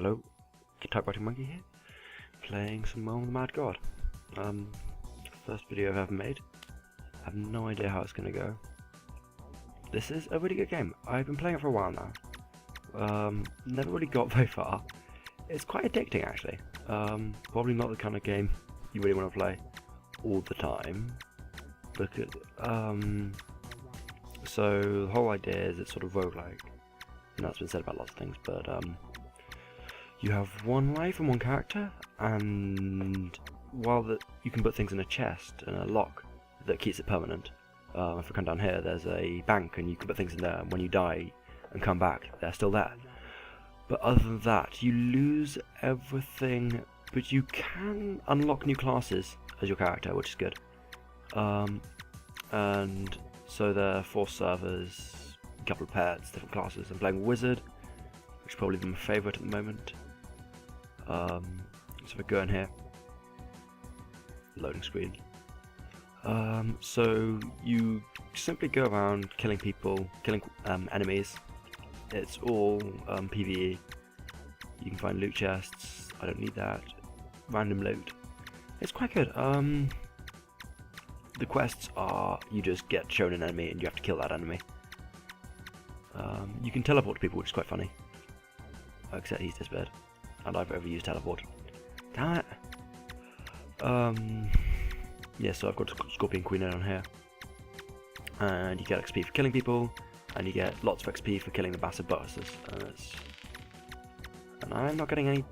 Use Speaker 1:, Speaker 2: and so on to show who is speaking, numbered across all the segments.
Speaker 1: Hello, Typewriting Monkey here, playing some Realm of the Mad God. First video I've ever made. I have no idea how it's going to go. This is a really good game. I've been playing it for a while now. Never really got very far. It's quite addicting actually. Probably not the kind of game you really want to play all the time. Because, so the whole idea is it's sort of roguelike. And that's been said about lots of things, but you have one life and one character, and while you can put things in a chest and a lock that keeps it permanent. If we come down here, there's a bank and you can put things in there, and when you die and come back, they're still there. But other than that, you lose everything, but you can unlock new classes as your character, which is good. And so there are 4 servers, a couple of pets, different classes. I'm playing Wizard, which is probably my favourite at the moment. So if I go in here, loading screen. So you simply go around killing people, killing enemies. It's all PvE. You can find loot chests. I don't need that. Random loot. It's quite good. The quests are you just get shown an enemy and you have to kill that enemy. You can teleport to people, which is quite funny. Except he's disappeared, and I've overused teleport. Damn it. Yeah, so I've got Scorpion Queen on here, and you get XP for killing people, and you get lots of XP for killing the massive bosses. And I'm not getting any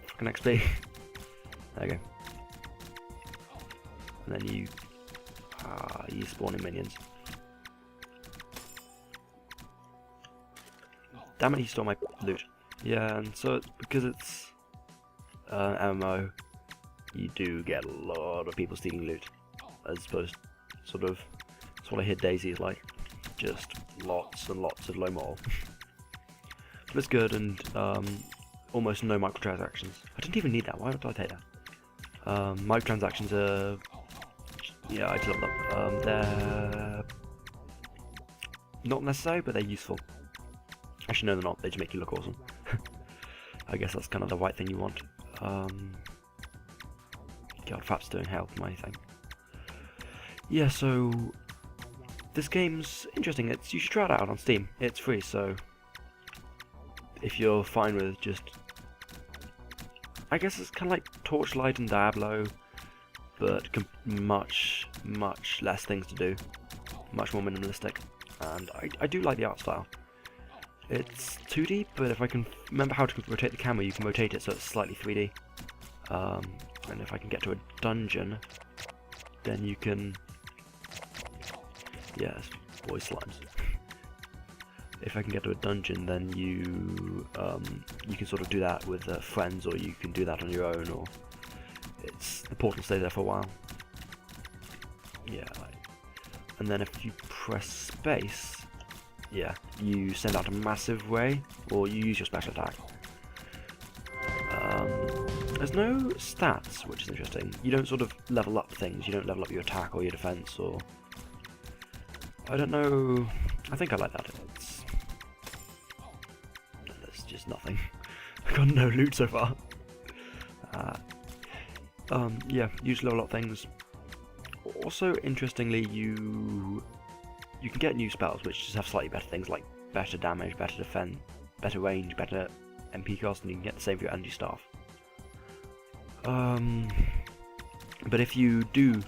Speaker 1: fucking XP. There you go. And then you spawn in minions. Damn it, he stole my loot. Yeah, and so because it's MMO, you do get a lot of people stealing loot, as opposed sort of that's what I hear DayZ is like, just lots and lots of low moral. But it's good, and almost no microtransactions. I didn't even need that. Why did I take that? Microtransactions are, yeah, I just love them. They're not necessary, but they're useful. Actually, no, they're not. They just make you look awesome. I guess that's kind of the right thing you want. God, Fap's doing hell for my thing. Yeah, so this game's interesting. You should try it out on Steam. It's free, so if you're fine with just, I guess it's kind of like Torchlight and Diablo, but much less things to do, much more minimalistic, and I do like the art style. It's 2D, but if I can remember how to rotate the camera, you can rotate it so it's slightly 3D. And if I can get to a dungeon, then you can... Yes, boys slimes. If I can get to a dungeon, then you can sort of do that with friends, or you can do that on your own, or the portal stays there for a while. Yeah, and then if you press space, yeah, you send out a massive ray, or you use your special attack. There's no stats, which is interesting. You don't sort of level up things. You don't level up your attack or your defense, or I don't know. I think I like that. There's just nothing. I've got no loot so far. Yeah, you just level up things. Also, interestingly, you can get new spells which just have slightly better things, like better damage, better defense, better range, better MP cost, and you can get the same for your energy staff. But if you do,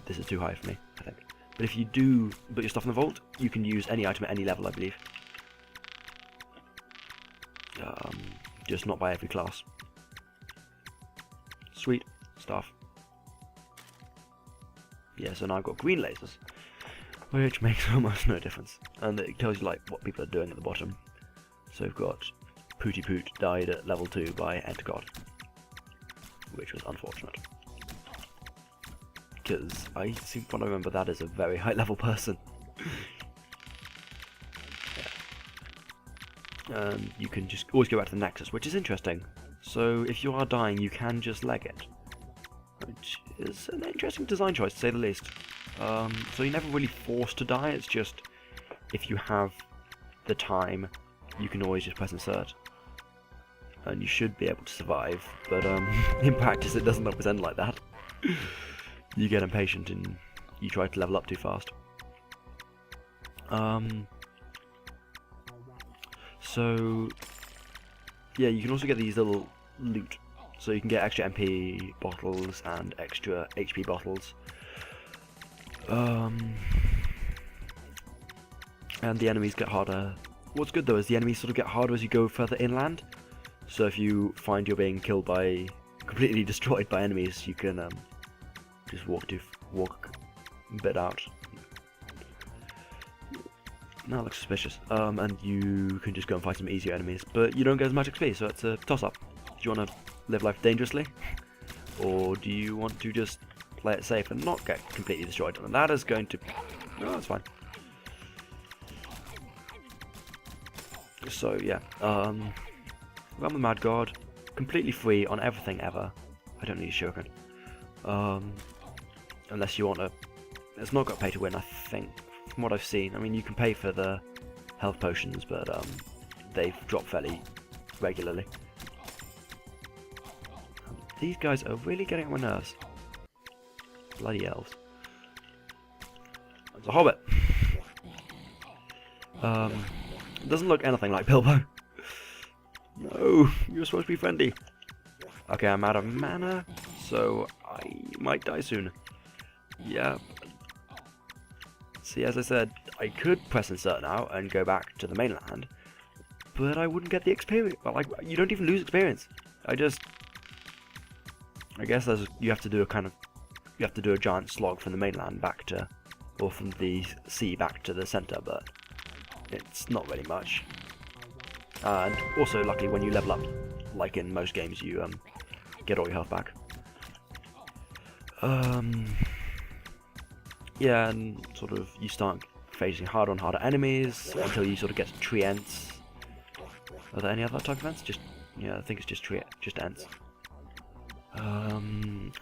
Speaker 1: this is too high for me, I think. But if you do put your stuff in the vault, you can use any item at any level, I believe. Just not by every class. Sweet stuff. Yeah, so now I've got green lasers, which makes almost no difference, and it tells you like what people are doing at the bottom. So we've got Pooty Poot died at level 2 by Enter God, which was unfortunate, because I seem to remember that as a very high level person. Yeah. And you can just always go back to the Nexus, which is interesting. So if you are dying, you can just leg it, which is an interesting design choice to say the least. So you're never really forced to die, it's just if you have the time, you can always just press insert. and you should be able to survive, but in practice it doesn't always end like that. You get impatient and you try to level up too fast. So yeah, you can also get these little loot, so you can get extra MP bottles and extra HP bottles. And the enemies get harder. What's good though is the enemies sort of get harder as you go further inland. So if you find you're being killed by, completely destroyed by enemies, you can just walk a bit out. Now it looks suspicious. And you can just go and fight some easier enemies, but you don't get as much XP, so it's a toss-up. Do you want to live life dangerously, or do you want to just play it safe and not get completely destroyed? And that is going to... No, that's fine. So yeah, Realm of the Mad God, completely free on everything ever. I don't need a shuriken. Unless you want to... It's not got pay to win, I think, from what I've seen. I mean, you can pay for the health potions, but they've dropped fairly regularly. These guys are really getting on my nerves. Bloody elves. There's a hobbit. Doesn't look anything like Bilbo. No, you're supposed to be friendly. Okay, I'm out of mana, so I might die soon. Yeah. See, as I said, I could press insert now and go back to the mainland, but I wouldn't get the experience. Well, like, you don't even lose experience. I guess you have to do a giant slog from the mainland back to, or from the sea back to the center, but it's not really much. And also, luckily, when you level up, like in most games, you get all your health back. Yeah, and sort of you start facing harder and harder enemies until you sort of get to tree ents. Are there any other type of ents? Just, yeah, I think it's just ents.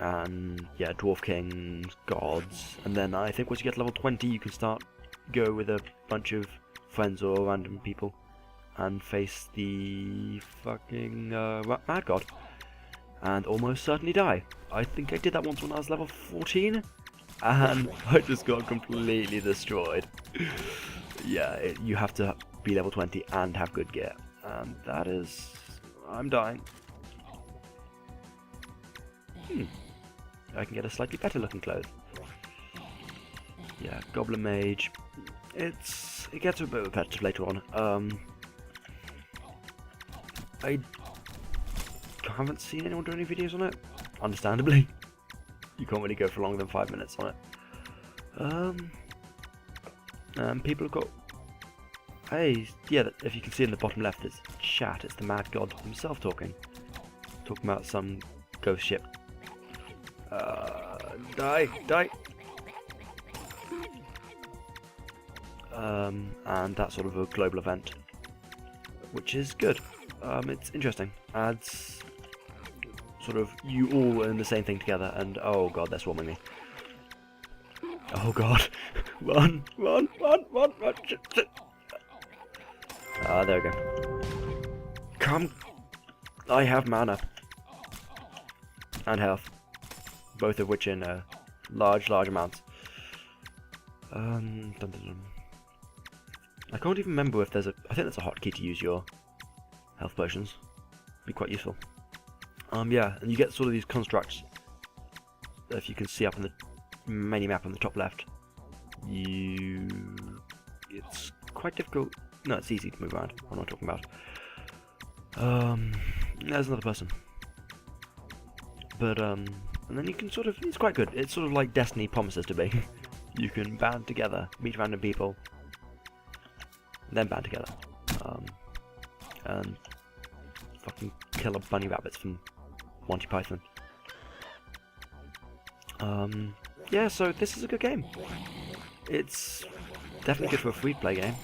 Speaker 1: And yeah, Dwarf Kings, Gods, and then I think once you get to level 20, you can go with a bunch of friends or random people and face the fucking Mad God, and almost certainly die. I think I did that once when I was level 14, and I just got completely destroyed. Yeah, you have to be level 20 and have good gear, and that is... I'm dying. I can get a slightly better looking clothes. Yeah, Goblin Mage. It gets a bit repetitive later on. I haven't seen anyone do any videos on it, understandably. You can't really go for longer than 5 minutes on it. People have got... Hey, yeah, if you can see in the bottom left, it's chat. It's the Mad God himself talking about some ghost ship. Die! And that's sort of a global event, which is good. It's interesting. Adds sort of you all in the same thing together, and oh god, they're swarming me. Oh god. Run! Shit. There we go. Come! I have mana. And health. Both of which in large amounts. Dun, dun, dun. I can't even remember if there's a... I think there's a hotkey to use your health potions. Be quite useful. Yeah, and you get sort of these constructs. If you can see up on the mini map on the top left, it's quite difficult. No, it's easy to move around. What am I talking about? There's another person. But and then you can sort of... It's quite good. It's sort of like Destiny promises to be. You can band together, meet random people, then band together, and fucking kill a bunny rabbits from Monty Python. Yeah, so this is a good game. It's definitely good for a free-to-play game.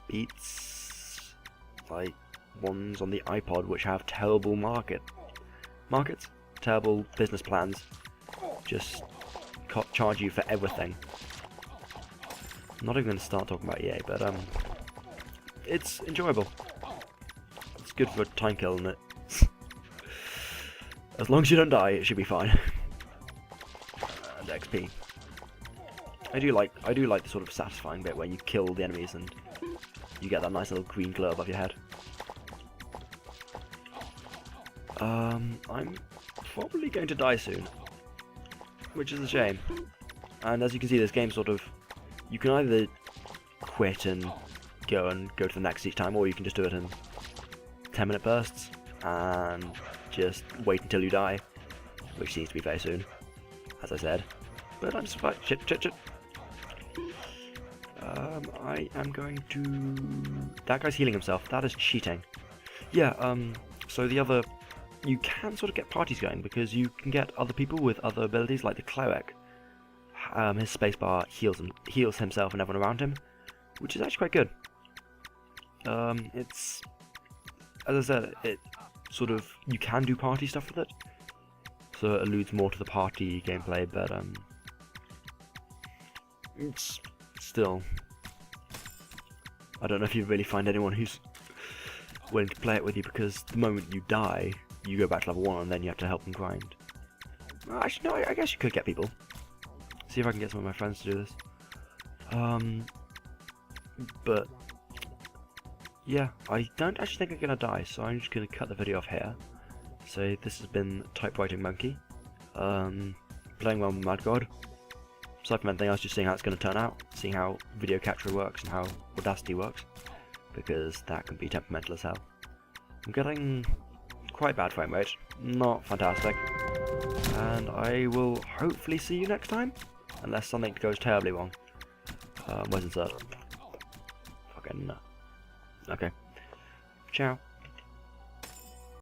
Speaker 1: Beats like ones on the iPod which have terrible markets, terrible business plans, just charge you for everything. I'm not even going to start talking about EA, but it's enjoyable. It's good for time killing it. As long as you don't die, it should be fine. And XP. I do like the sort of satisfying bit where you kill the enemies and you get that nice little green glow above your head. I'm probably going to die soon, which is a shame. And as you can see, this game sort of, you can either quit and go to the next each time, or you can just do it in 10-minute bursts and just wait until you die, which seems to be very soon, as I said. But I'm surprised. Shit. I am going to... That guy's healing himself. That is cheating. Yeah, so the other... You can sort of get parties going, because you can get other people with other abilities, like the cleric. His spacebar heals himself and everyone around him, which is actually quite good. It's... As I said, it sort of... You can do party stuff with it, so it alludes more to the party gameplay, but, it's still... I don't know if you really find anyone who's willing to play it with you, because the moment you die, you go back to level 1 and then you have to help them grind. Well, actually, no, I guess you could get people. See if I can get some of my friends to do this. But yeah, I don't actually think I'm gonna die, so I'm just gonna cut the video off here. So this has been Typewriting Monkey, playing well with Mad God. Aside from anything else, just seeing how it's going to turn out, seeing how video capture works and how Audacity works, because that can be temperamental as hell. I'm getting quite bad frame rate, not fantastic, and I will hopefully see you next time, unless something goes terribly wrong. Where's insert? Fucking no. Okay. Ciao.